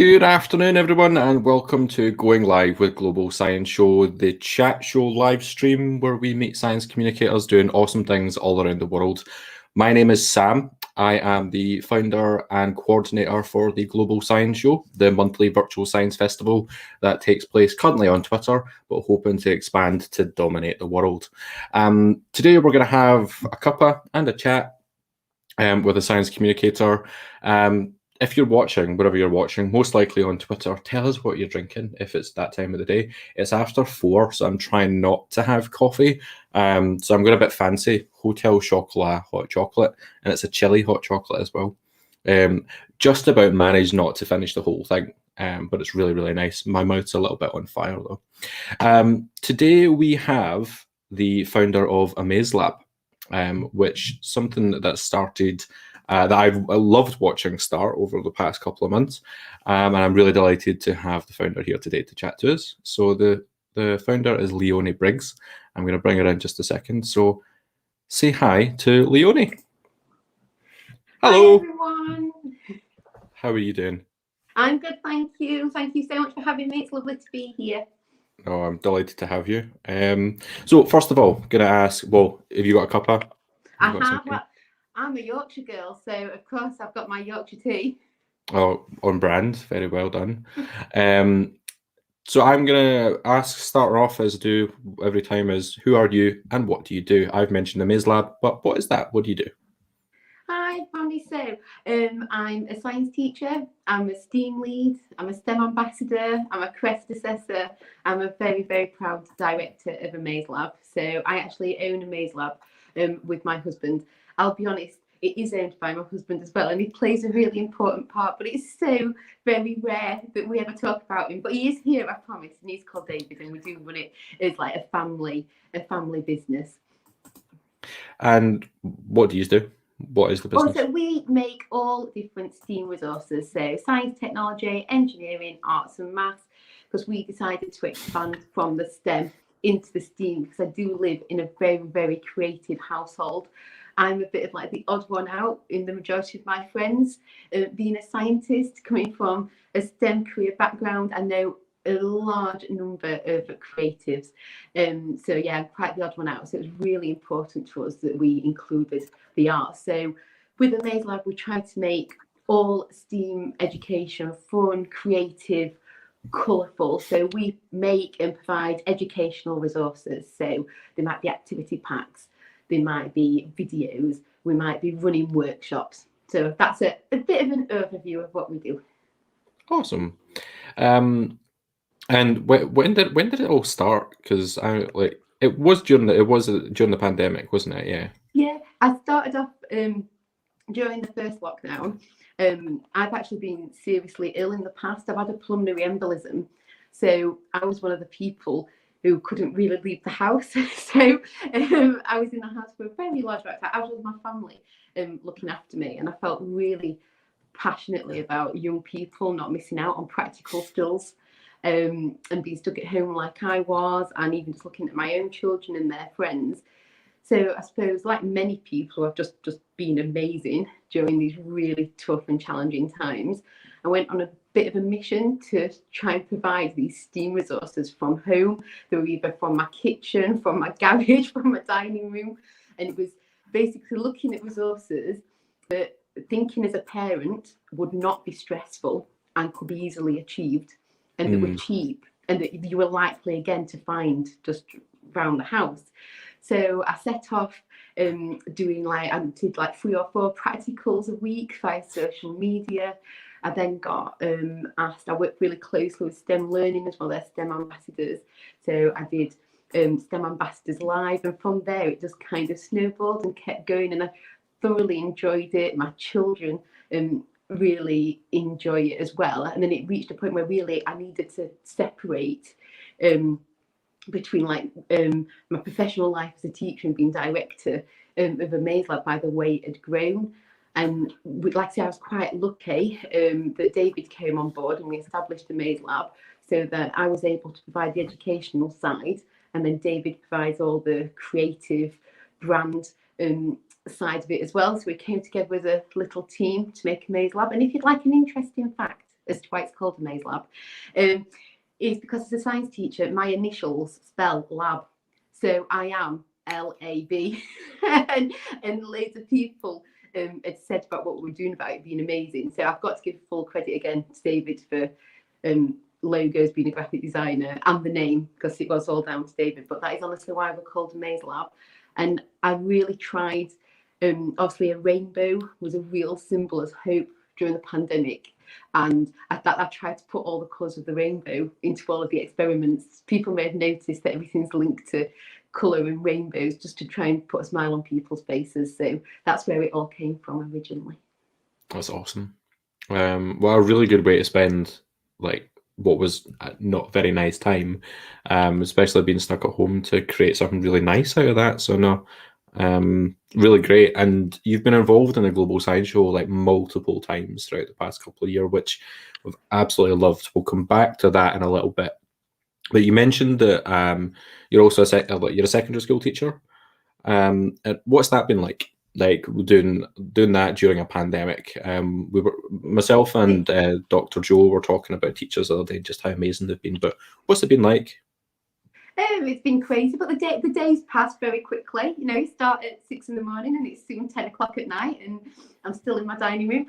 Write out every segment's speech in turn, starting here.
Good afternoon, everyone, and welcome to Going Live with Global Science Show, the chat show live stream where we meet science communicators doing awesome things all around the world. My name is Sam. I am the founder and coordinator for the Global Science Show, the monthly virtual science festival that takes place currently on Twitter, but hoping to expand to dominate the world. Today, we're going to have a cuppa and a chat with a science communicator. If you're watching, wherever you're watching, most likely on Twitter, tell us what you're drinking if it's that time of the day. It's after 4, so I'm trying not to have coffee. So I'm going a bit fancy. Hotel Chocolat hot chocolate, and it's a chili hot chocolate as well. Just about managed not to finish the whole thing, but it's really, really nice. My mouth's a little bit on fire though. Today we have the founder of AmazeLab, which something that started that I've loved watching start over the past couple of months, and I'm really delighted to have the founder here today to chat to us. So the founder is Leonie Briggs. I'm going to bring her in just a second. So say hi to Leonie. Hello. Hi, everyone. How are you doing? I'm good, thank you. Thank you so much for having me. It's lovely to be here. Oh, I'm delighted to have you. So first of all, going to ask, well, have you got a cuppa? I have. Well, I'm a Yorkshire girl, so of course I've got my Yorkshire tea. Oh, on brand. Very well done. So I'm going to start off as I do every time is, who are you and what do you do? I've mentioned AmazeLab, but what is that? What do you do? Hi, family. So I'm a science teacher, I'm a STEAM lead, I'm a STEM ambassador, I'm a crest assessor, I'm a very, very proud director of AmazeLab. So I actually own AmazeLab with my husband. I'll be honest, it is owned by my husband as well, and he plays a really important part, but it's so very rare that we ever talk about him. But he is here, I promise, and he's called David, and we do run it as like a family business. And what do you do? What is the business? So we make all different STEAM resources, so science, technology, engineering, arts and maths, because we decided to expand from the STEM into the STEAM because I do live in a very, very creative household. I'm a bit of like the odd one out in the majority of my friends. Being a scientist, coming from a STEM career background, I know a large number of creatives. So yeah, I'm quite the odd one out. So it was really important to us that we included the arts. So with AmazeLab, we try to make all STEAM education fun, creative, colourful. So we make and provide educational resources. So there might be activity packs, there might be videos, we might be running workshops. So that's a bit of an overview of what we do. Awesome. And when did it all start? Because it was during the pandemic, wasn't it? Yeah. Yeah, I started off during the first lockdown. I've actually been seriously ill in the past. I've had a pulmonary embolism, so I was one of the people who couldn't really leave the house. So I was in the house for a very large amount of time. I was with my family looking after me, and I felt really passionately about young people not missing out on practical skills. And being stuck at home like I was, and even just looking at my own children and their friends. So I suppose, like many people, have just been amazing during these really tough and challenging times. I went on a bit of a mission to try and provide these STEAM resources from home. They were either from my kitchen, from my garage, from my dining room, and it was basically looking at resources that, thinking as a parent, would not be stressful and could be easily achieved, and that were cheap, and that you were likely again to find just around the house. So I set off doing I did like 3 or 4 practicals a week via social media. I then got asked, I worked really closely with STEM Learning as well as STEM ambassadors. So I did STEM Ambassadors Live, and from there it just kind of snowballed and kept going, and I thoroughly enjoyed it. My children really enjoy it as well. And then it reached a point where really I needed to separate between my professional life as a teacher and being director of AmazeLab by the way it had grown. And like I say, I was quite lucky that David came on board and we established AmazeLab so that I was able to provide the educational side, and then David provides all the creative brand side of it as well. So we came together as a little team to make AmazeLab. And if you'd like an interesting fact as to why it's called AmazeLab, is because as a science teacher, my initials spell lab. So I am LAB. and loads of people had said about what we were doing about it being amazing. So I've got to give full credit again to David for logos, being a graphic designer, and the name, because it was all down to David. But that is honestly why we're called AmazeLab. And I really tried, obviously a rainbow was a real symbol of hope during the pandemic. And I tried to put all the colours of the rainbow into all of the experiments. People may have noticed that everything's linked to colour and rainbows, just to try and put a smile on people's faces. So that's where it all came from originally. That's awesome. Well, a really good way to spend like what was not a very nice time, especially being stuck at home, to create something really nice out of that. So no, really great. And you've been involved in a global science show like multiple times throughout the past couple of years, which we've absolutely loved. We'll come back to that in a little bit. But you mentioned that you're also you're a secondary school teacher. And what's that been like? Like doing that during a pandemic? Myself and Dr. Joe were talking about teachers the other day, just how amazing they've been. But what's it been like? It's been crazy, but the days pass very quickly. You know, you start at 6 in the morning and it's soon 10 o'clock at night, and I'm still in my dining room.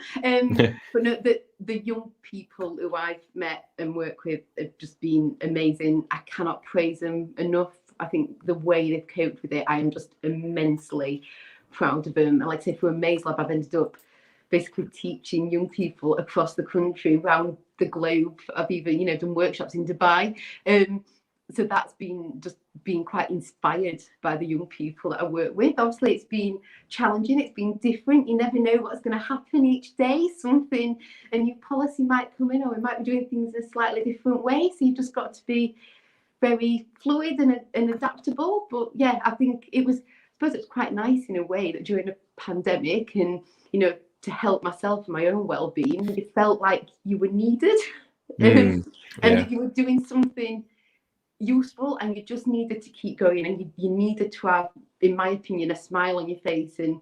But no, the young people who I've met and worked with have just been amazing. I cannot praise them enough. I think the way they've coped with it, I am just immensely proud of them. And like I say, for AmazeLab, I've ended up basically teaching young people across the country, around the globe. I've even, done workshops in Dubai. So that's been quite inspired by the young people that I work with. Obviously, it's been challenging. It's been different. You never know what's going to happen each day. A new policy might come in, or we might be doing things in a slightly different way. So you've just got to be very fluid and adaptable. But yeah, I suppose it's quite nice in a way that during a pandemic, and to help myself and my own well-being, it felt like you were needed. And that you were doing something useful, and you just needed to keep going, and you needed to have, in my opinion, a smile on your face, and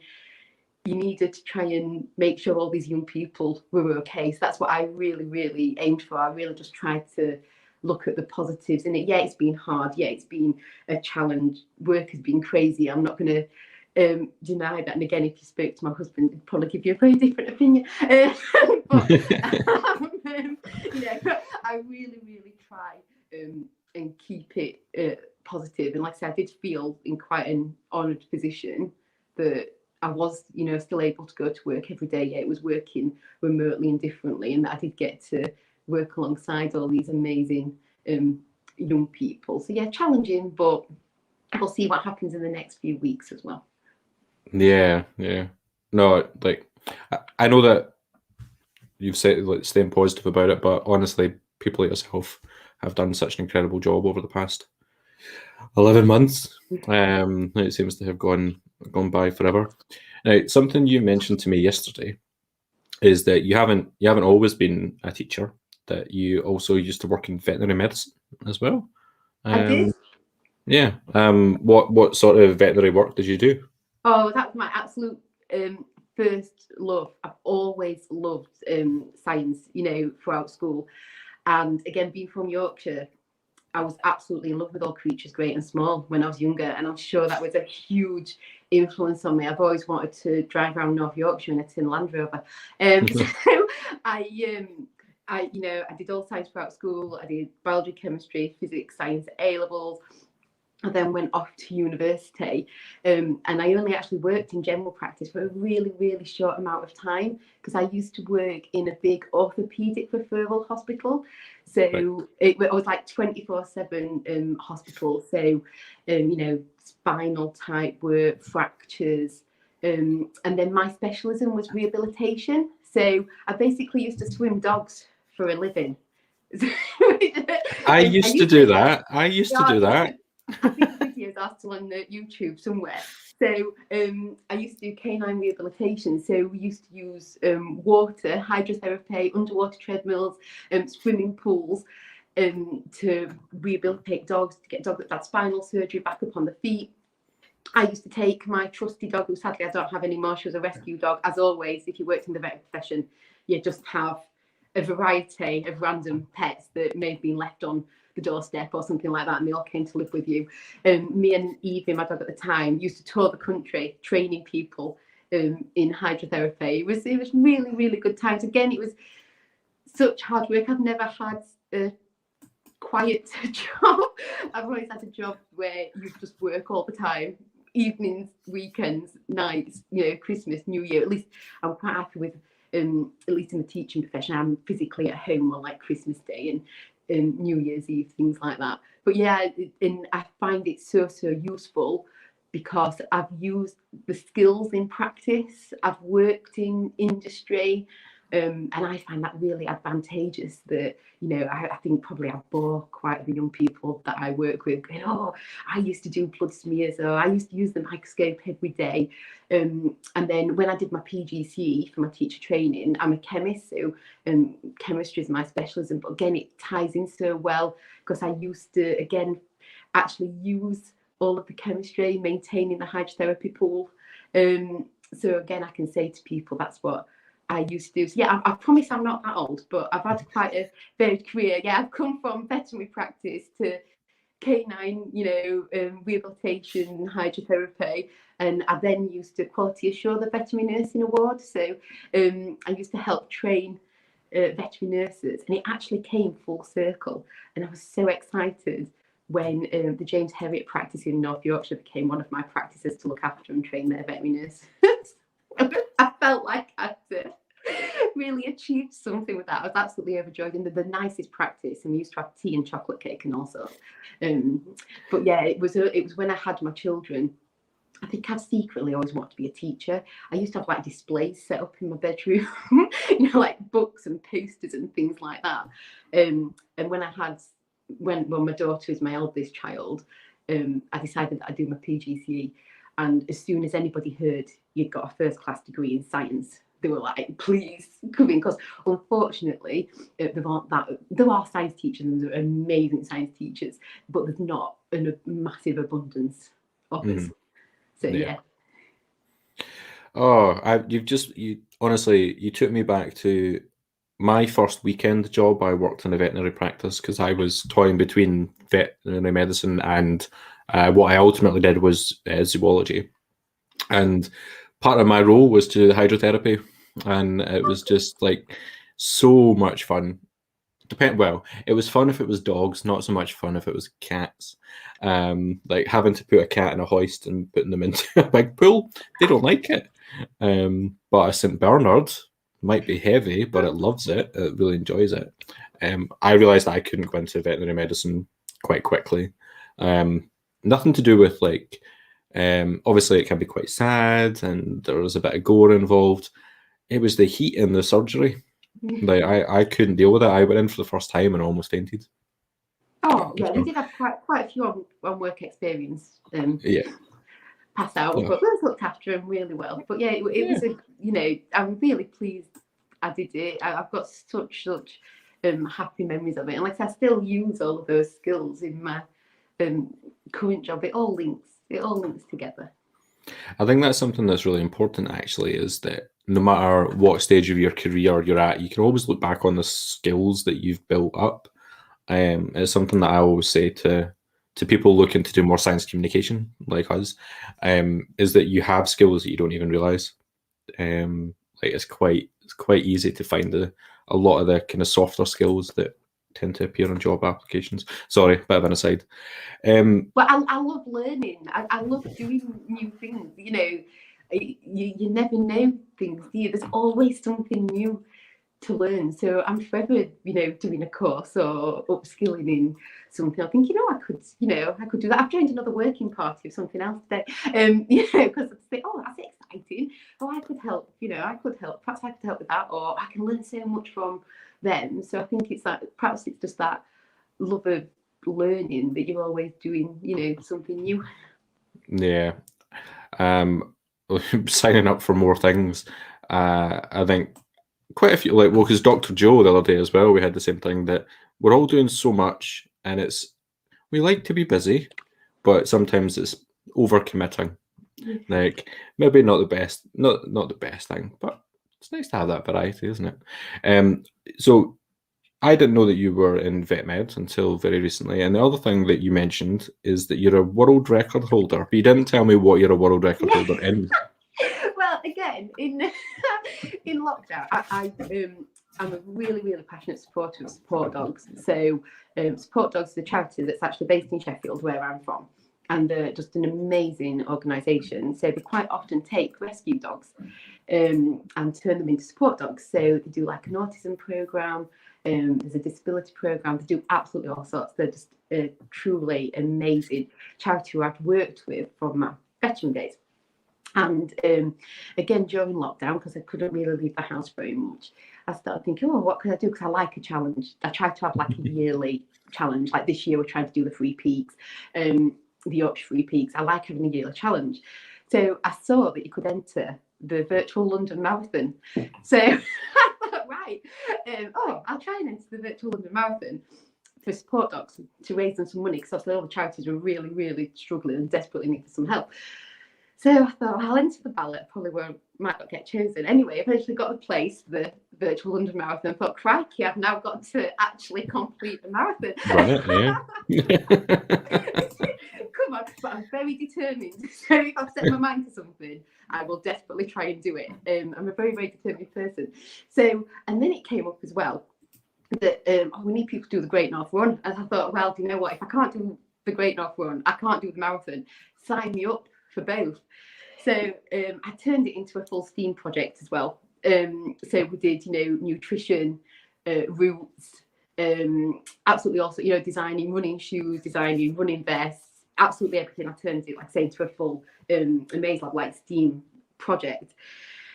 you needed to try and make sure all these young people were okay. So that's what I really, really aimed for. I really just tried to look at the positives in it. Yeah, it's been hard. Yeah, it's been a challenge. Work has been crazy. I'm not going to deny that. And again, if you spoke to my husband, he'd probably give you a very different opinion. But I really, really try and keep it positive. And like I said, I did feel in quite an honoured position that I was, still able to go to work every day. Yeah, it was working remotely and differently, and that I did get to work alongside all these amazing young people. So yeah, challenging, but we'll see what happens in the next few weeks as well. Yeah. No, like I know that you've said like staying positive about it, but honestly, people like yourself have done such an incredible job over the past 11 months. It seems to have gone by forever. Now, something you mentioned to me yesterday is that you haven't always been a teacher, that you also used to work in veterinary medicine as well. I did. Yeah. What sort of veterinary work did you do? Oh, that's my absolute first love. I've always loved science, throughout school. And again, being from Yorkshire, I was absolutely in love with all creatures great and small when I was younger, and I'm sure that was a huge influence on me. I've always wanted to drive around North Yorkshire in a tin Land Rover. So I did all science throughout school. I did biology, chemistry, physics, science at A-levels. I then went off to university, and I only actually worked in general practice for a really, really short amount of time, because I used to work in a big orthopaedic referral hospital. So it was like 24/7 hospital. So, spinal type work, fractures, and then my specialism was rehabilitation. So I basically used to swim dogs for a living. I used to do that. I think the videos are still on YouTube somewhere. So I used to do canine rehabilitation. So we used to use water, hydrotherapy, underwater treadmills, swimming pools to rehabilitate dogs, to get dogs that had spinal surgery back up on the feet. I used to take my trusty dog, who sadly I don't have anymore. She was a rescue dog. As always, if you worked in the vet profession, you just have a variety of random pets that may have been left on the doorstep or something like that, and they all came to live with you. Me and Evie, my dog at the time, used to tour the country training people in hydrotherapy. It was really, really good times. Again, it was such hard work. I've never had a quiet job. I've always had a job where you just work all the time, evenings, weekends, nights, Christmas, New Year. At least I'm quite happy with, at least in the teaching profession, I'm physically at home on like Christmas Day and New Year's Eve, things like that. But yeah, and I find it so useful because I've used the skills in practice. I've worked in industry. And I find that really advantageous that, I think probably I bore quite the young people that I work with going, oh, I used to do blood smears, or I used to use the microscope every day. And then when I did my PGCE for my teacher training, I'm a chemist, so chemistry is my specialism. But again, it ties in so well because I used to, again, actually use all of the chemistry, maintaining the hydrotherapy pool. So again, I can say to people, that's what I used to do. So yeah, I promise I'm not that old, but I've had quite a varied career. Yeah, I've come from veterinary practice to canine, rehabilitation, hydrotherapy, and I then used to quality assure the veterinary nursing award. So I used to help train veterinary nurses, and it actually came full circle. And I was so excited when the James Herriot practice in North Yorkshire became one of my practices to look after and train their veterinary nurses. I felt like I'd really achieved something with that. I was absolutely overjoyed, and the nicest practice. And we used to have tea and chocolate cake and all sorts. But yeah, it was when I had my children. I think I've secretly always wanted to be a teacher. I used to have like displays set up in my bedroom, like books and posters and things like that. And when my daughter is my eldest child, I decided that I'd do my PGCE. And as soon as anybody heard you'd got a first class degree in science, they were like, please come in. Because unfortunately, there are science teachers and there are amazing science teachers, but there's not a massive abundance of us. So yeah. Oh, honestly, you took me back to my first weekend job. I worked in a veterinary practice because I was toying between veterinary medicine and what I ultimately did was zoology. And part of my role was to do hydrotherapy, and it was just like so much fun. Well, it was fun if it was dogs, not so much fun if it was cats. Like having to put a cat in a hoist and putting them into a big pool, they don't like it. But a St. Bernard might be heavy, but it loves it. It really enjoys it. I realised that I couldn't go into veterinary medicine quite quickly. Nothing to do with like, obviously it can be quite sad and there was a bit of gore involved. It was the heat in the surgery. Like I couldn't deal with it. I went in for the first time and almost fainted. Oh yeah, we did have quite a few on work experience. Yeah. Passed out, but we looked after him really well. But yeah, it was I'm really pleased I did it. I've got such happy memories of it, and like I still use all of those skills in my current job. It all links together. I think that's something that's really important actually, is that no matter what stage of your career you're at, you can always look back on the skills that you've built up. It's something that I always say to people looking to do more science communication like us, is that you have skills that you don't even realize. Like it's quite easy to find a lot of the kind of softer skills that tend to appear on job applications. Sorry, bit of an aside. But I love learning. I love doing new things. You never know things, do you? There's always something new to learn. So I'm forever, doing a course or upskilling in something. I think, I could do that. I've joined another working party of something else today. Because I think, oh, that's exciting. Oh, I could help. I could help. Perhaps I could help with that, or I can learn so much from them. So I think it's like perhaps it's just that love of learning that you're always doing, something new. Yeah. Signing up for more things. I think quite a few, because Dr. Joe the other day as well, we had the same thing, that we're all doing so much and we like to be busy, but sometimes it's overcommitting. Like maybe not the best thing, but It's nice to have that variety, isn't it? So I didn't know that you were in vet med until very recently. And the other thing that you mentioned is that you're a world record holder, but you didn't tell me what you're a world record holder in. Well, again, in in lockdown, I'm a really, really passionate supporter of support dogs. So, Support Dogs is a charity that's actually based in Sheffield, where I'm from, and they're just an amazing organisation. So they quite often take rescue dogs and turn them into support dogs. So they do like an autism programme. There's a disability programme. They do absolutely all sorts. They're just a truly amazing charity who I've worked with from my veteran days. And again, during lockdown, because I couldn't really leave the house very much, I started thinking, oh, what can I do? Because I like a challenge. I try to have like a yearly challenge. Like this year, we're trying to do the Three Peaks, the Yorkshire Three Peaks. I like having a yearly challenge. So I saw that you could enter the virtual London Marathon. So I thought, right, I'll try and enter the virtual London Marathon for support dogs to raise them some money, because obviously all the charities were really, really struggling and desperately needed some help. So I thought, I'll enter the ballot, probably might not get chosen. Anyway, eventually got the place for the virtual London Marathon. I thought, crikey, I've now got to actually complete the marathon. Run it, yeah. Come on, but I'm very determined. So if I've set my mind to something, I will desperately try and do it. I'm a very, very determined person. So, and then it came up as well that we need people to do the Great North Run. And I thought, well, do you know what? If I can't do the Great North Run, I can't do the marathon. Sign me up for both. So I turned it into a full STEAM project as well. So we did, nutrition, routes, absolutely also, designing running shoes, designing running vests, absolutely everything. I turned it, like I say, into a full AmazeLab like STEAM project.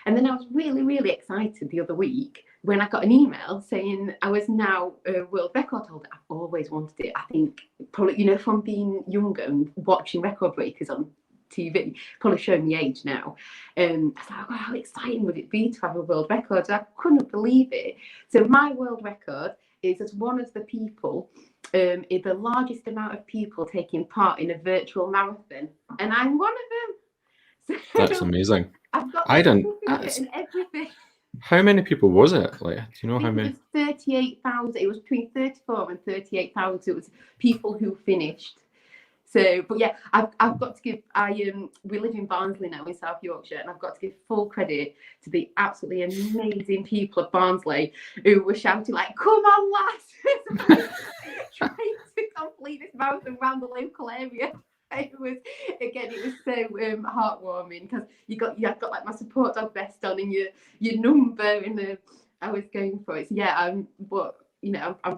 And then I was really, really excited the other week when I got an email saying I was now a world record holder. I've always wanted it. I think probably, from being younger and watching record breakers on TV, probably showing the age now. I thought, oh, how exciting would it be to have a world record? I couldn't believe it. So my world record is as one of the people, is the largest amount of people taking part in a virtual marathon, and I'm one of them. So That's amazing. I've got and everything. How many people was it? Like, do you know how many? It was 38,000. It was between 34 and 38,000. It was people who finished. So, but yeah, I've got to give. We live in Barnsley now in South Yorkshire, and I've got to give full credit to the absolutely amazing people of Barnsley who were shouting like, "Come on, lads!" trying to complete this marathon around the local area. It was so heartwarming, because I've got like my support dog vest on and your number, and I was going for it. So yeah, I'm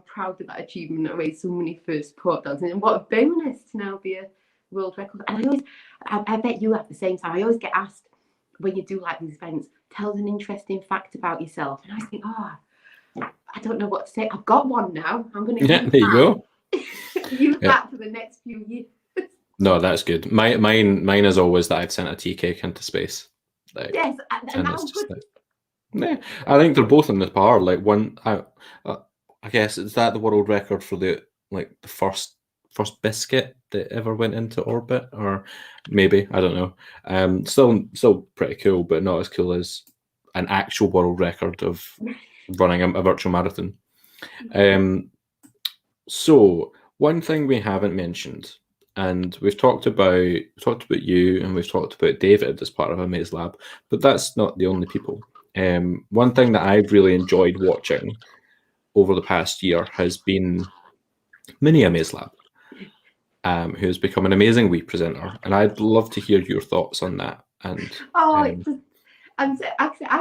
proud of that achievement. I raised some money for support dogs, and what a bonus to now be a world record. And I bet you have the same time. I always get asked when you do like these events, tell us an interesting fact about yourself, and I think, I don't know what to say. I've got one now. I'm going to there you go. use that for the next few years. No, that's good. Mine is always that I've sent a tea cake into space. Like, yes, and it's just like, yeah, I think they're both in the par. Like one, I guess is that the world record for the first biscuit that ever went into orbit, or maybe, I don't know. Still pretty cool, but not as cool as an actual world record of running a virtual marathon. So one thing we haven't mentioned, and we've talked about you, and we've talked about David as part of AmazeLab, but that's not the only people. One thing that I've really enjoyed watching over the past year has been Mini AmazeLab, who has become an amazing wee presenter, and I'd love to hear your thoughts on that. And I've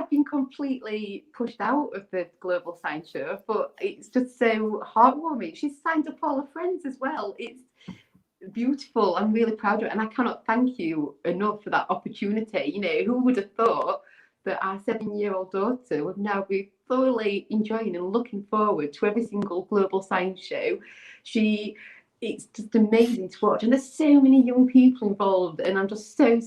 been completely pushed out of the Global Science Show, but it's just so heartwarming. She's signed up all her friends as well. It's beautiful. I'm really proud of it, and I cannot thank you enough for that opportunity. Who would have thought that our 7-year-old daughter would now be thoroughly enjoying and looking forward to every single Global Science Show. It's just amazing to watch, and there's so many young people involved, and I'm just so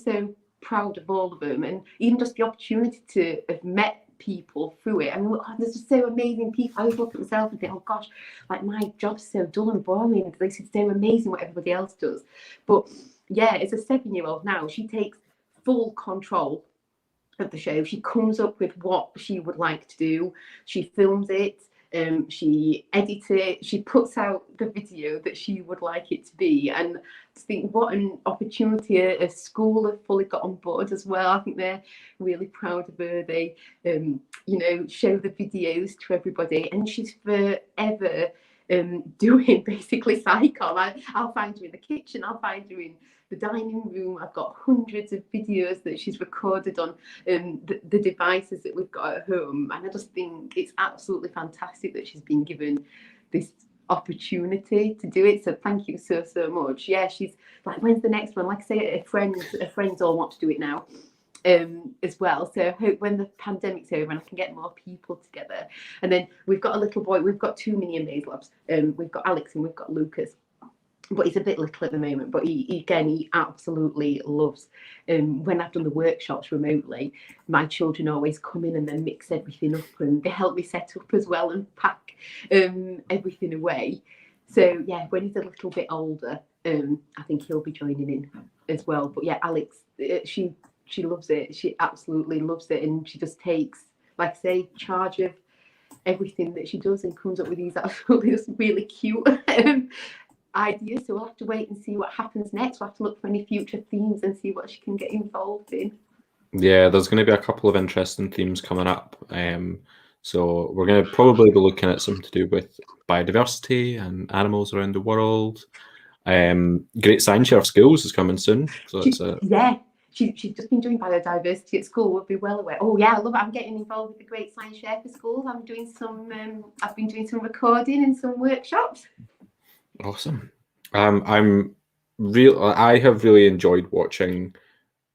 proud of all of them, and even just the opportunity to have met people through it. I mean, there's just so amazing people. I always look at myself and think, oh gosh, like my job's so dull and boring. This is so amazing what everybody else does. But yeah, as a 7-year-old now, she takes full control of the show. She comes up with what she would like to do. She films it. She edits it. She puts out the video that she would like it to be. And I think what an opportunity a school have fully got on board as well. I think they're really proud of her. They, show the videos to everybody, and she's forever doing basically cycom. I'll find her in the kitchen. I'll find her in the dining room. I've got hundreds of videos that she's recorded on the devices that we've got at home, and I just think it's absolutely fantastic that she's been given this opportunity to do it. So thank you so much. Yeah, she's like, when's the next one? Like I say, her friends all want to do it now as well. So I hope when the pandemic's over and I can get more people together. And then we've got a little boy. We've got two mini AmazeLabs. We've got Alex and we've got Lucas. But he's a bit little at the moment, but he absolutely loves when I've done the workshops remotely. My children always come in and then mix everything up, and they help me set up as well and pack everything away. So yeah, when he's a little bit older, I think he'll be joining in as well. But yeah, Alex, she loves it. She absolutely loves it, and she just takes, like I say, charge of everything that she does and comes up with these absolutely just really cute ideas. So we'll have to wait and see what happens next. We'll have to look for any future themes and see what she can get involved in. Yeah, there's going to be a couple of interesting themes coming up. So we're going to probably be looking at something to do with biodiversity and animals around the world. Great Science Share of Schools is coming soon. So it's she's just been doing biodiversity at school. We'll be well aware. Oh yeah, I love it. I'm getting involved with the Great Science Share for Schools. I'm doing some. I've been doing some recording and some workshops. Awesome. I have really enjoyed watching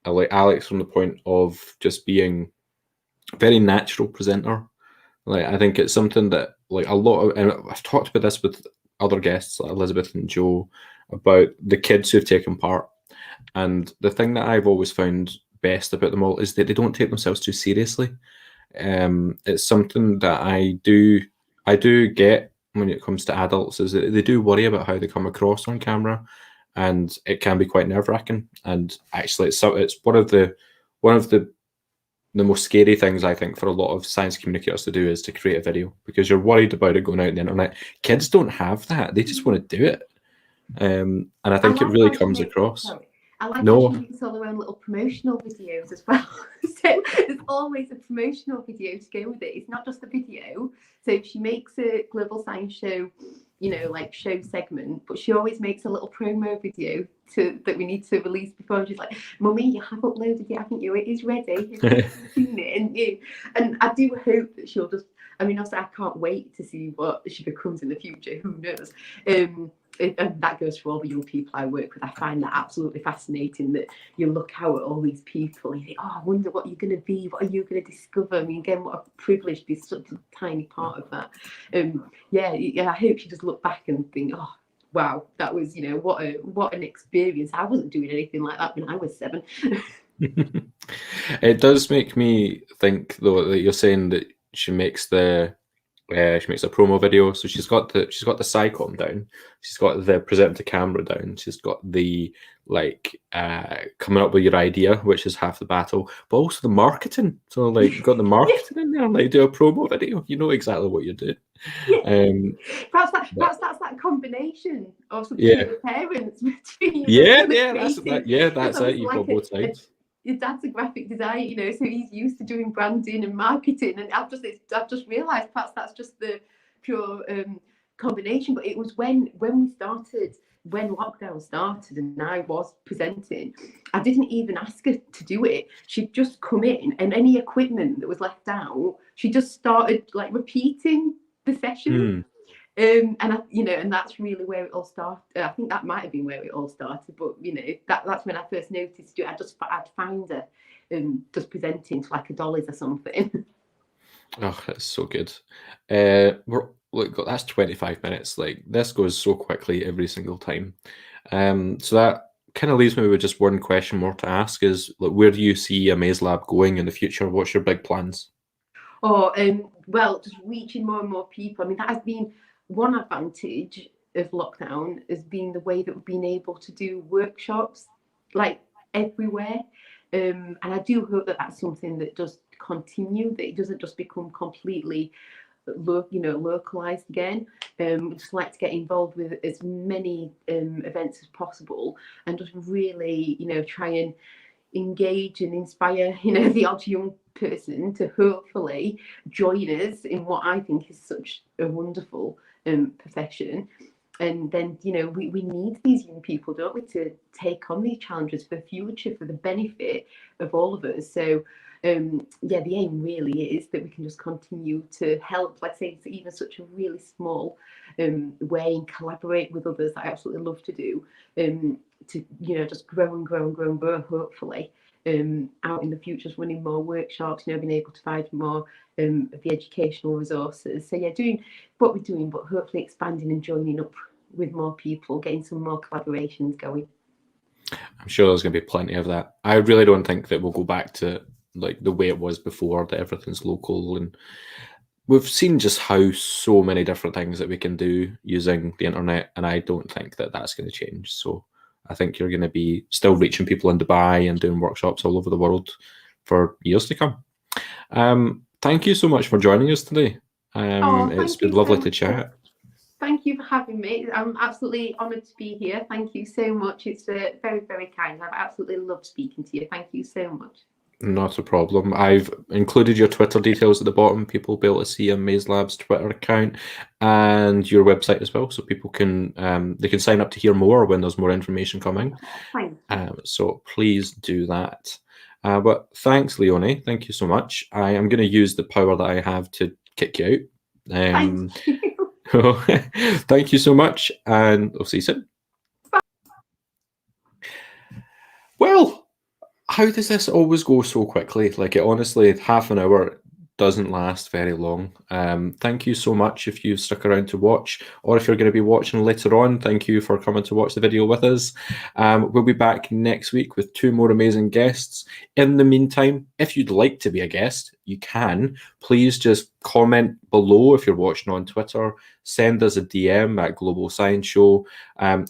Alex from the point of just being a very natural presenter. Like, I think it's something that like a lot of, and I've talked about this with other guests like Elizabeth and Joe about the kids who've taken part. And the thing that I've always found best about them all is that they don't take themselves too seriously. It's something that I do get when it comes to adults, is that they do worry about how they come across on camera, and it can be quite nerve-wracking. And actually, it's one of the most scary things, I think, for a lot of science communicators to do, is to create a video, because you're worried about it going out on the internet. Kids don't have that; they just want to do it, and I think it really comes across. I like how she makes all her own little promotional videos as well. So there's always a promotional video to go with it. It's not just a video. So if she makes a Global Science Show, like show segment, but she always makes a little promo video that we need to release before. And she's like, "Mummy, you have uploaded it, haven't you? It is ready. You've seen it, and I do hope that she'll just. I mean, also, I can't wait to see what she becomes in the future. Who knows? And that goes for all the young people I work with. I find that absolutely fascinating, that you look out at all these people and you think, oh, I wonder what you're going to be, what are you going to discover? I mean, again, what a privilege to be such a tiny part of that. I hope she just look back and think, oh, wow, that was, what an experience. I wasn't doing anything like that when I was 7. It does make me think, though, that you're saying that she makes a promo video. So she's got the SciComm down, she's got the present to camera down, she's got the coming up with your idea, which is half the battle, but also the marketing. So like, you've got the marketing in there, like, do a promo video, you know exactly what you're doing. Perhaps that's that combination of some parents between that's it. You've got both sides. Your dad's a graphic designer, so he's used to doing branding and marketing, and I've just realised perhaps that's just the pure combination. But it was when lockdown started and I was presenting, I didn't even ask her to do it. She'd just come in, and any equipment that was left out, she just started like repeating the session. And that's really where it all started. I think that might have been where it all started, but that's when I first noticed it. I'd find her just presenting to like a Dolly's or something. Oh, that's so good. That's 25 minutes. Like, this goes so quickly every single time. So that kind of leaves me with just one question more to ask: is like, where do you see AmazeLab going in the future? What's your big plans? Well, just reaching more and more people. I mean, that has been one advantage of lockdown, has been the way that we've been able to do workshops like everywhere. And I do hope that that's something that does continue, that it doesn't just become completely localized again. Just like to get involved with as many events as possible, and just really, try and engage and inspire, the odd young person to hopefully join us in what I think is such a wonderful profession. And then, we need these young people, don't we, to take on these challenges for the future, for the benefit of all of us. So, the aim really is that we can just continue to help, like I say, it's even such a really small way, and collaborate with others that I absolutely love to do, to, just grow and grow and grow and grow, hopefully, out in the future, just running more workshops, being able to provide more of the educational resources. So, doing what we're doing, but hopefully expanding and joining up with more people, getting some more collaborations going. I'm sure there's going to be plenty of that. I really don't think that we'll go back to like the way it was before, that everything's local, and we've seen just how so many different things that we can do using the internet, and I don't think that that's going to change. So I think you're going to be still reaching people in Dubai and doing workshops all over the world for years to come. Thank you so much for joining us today. It's been lovely to chat. Thank you for having me. I'm absolutely honoured to be here. Thank you so much. It's very, very kind. I've absolutely loved speaking to you. Thank you so much. Not a problem. I've included your Twitter details at the bottom. People will be able to see AmazeLab's Twitter account and your website as well, so people can they can sign up to hear more when there's more information coming. So please do that. But thanks, Leonie. Thank you so much. I am going to use the power that I have to kick you out. Thank you. Thank you so much, and I'll see you soon. Bye. Well, how does this always go so quickly? Like, it honestly, half an hour doesn't last very long. Thank you so much if you've stuck around to watch, or if you're going to be watching later on, thank you for coming to watch the video with us. We'll be back next week with 2 more amazing guests. In the meantime, if you'd like to be a guest, you can. Please just comment below if you're watching on Twitter. Send us a DM at Global Science Show.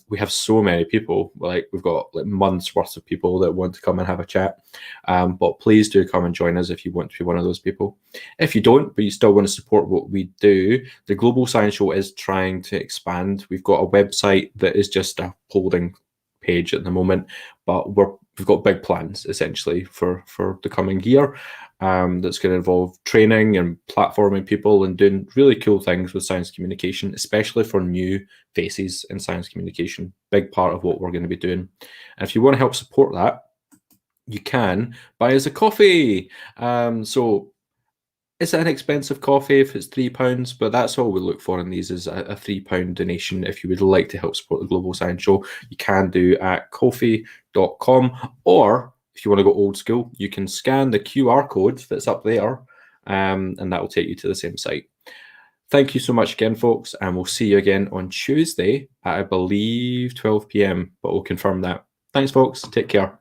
We have so many people. Like, we've got like months worth of people that want to come and have a chat. But please do come and join us if you want to be one of those people. If you don't, but you still want to support what we do, the Global Science Show is trying to expand. We've got a website that is just a holding page at the moment, but we've got big plans essentially for the coming year. That's going to involve training and platforming people and doing really cool things with science communication, especially for new faces in science communication. Big part of what we're going to be doing. And if you want to help support that, you can buy us a coffee. So it's an expensive coffee if it's £3, but that's all we look for in these, is a £3 donation. If you would like to help support the Global Science Show, you can do at ko-fi.com, or if you want to go old school, you can scan the QR code that's up there, and that will take you to the same site. Thank you so much again, folks, and we'll see you again on Tuesday at, I believe, 12 p.m, but we'll confirm that. Thanks, folks. Take care.